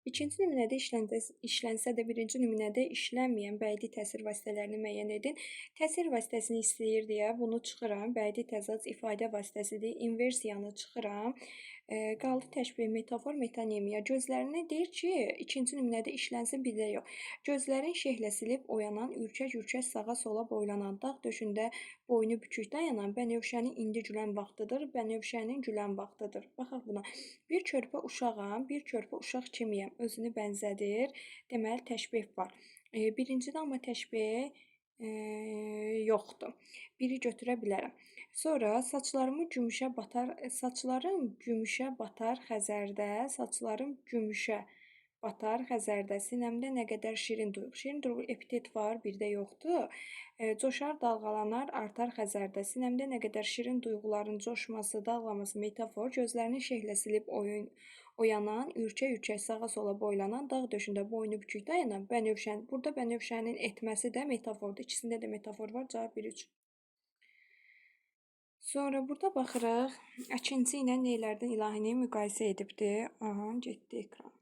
İkinci nümunədə işlənsə də birinci nümunədə işlənməyən bədii təsir vasitələrini müəyyən edin. Təsir vasitəsini istəyir deyə bunu çıxıram. Bədii təzad ifadə vasitəsidir. İnversiyanı çıxıram. Qaldı təşbeh, metafor, metonimiya. Gözlərini deyir ki, ikinci nümunədə işlənsin, bir də yox. Gözlərin şehlə silib oyanan, ürkək-ürkək sağa-sola boylanan, dağ döşündə boynu bükük dayanan, bənövşənin indi gülən vaxtıdır, bənövşənin gülən vaxtıdır. Baxaq buna. Bir körpə uşağam, bir körpə uşaq kimiyəm? Özünü bənzədir. Deməli, təşbeh var. Birincidə amma təşbeh yoxdur. Biri götürə bilərəm. Sonra saçlarım gümüşə batar xəzərdə, saçlarım gümüşə batar xəzərdə, sinəmdə nə qədər şirin duyğu. Şirin duyğu epitet var, bir də yoxdur. Coşar, dalğalanar, artar xəzərdə, sinəmdə nə qədər şirin duyğuların coşması, dalğalaması, metafor, gözlərini şehlə silib oyanan, ürkək-ürkək sağa-sola boylanan, dağ döşündə boynu bükük dayanan, bənövşən. Burada bənövşənin etməsi də metafordur. İkisində də metafor var. Cavab 1-3. Sonra burada baxırıq. Əkinçi ilə neylərdən ilahini müqayisə edibdir. Aha, getdi ekran.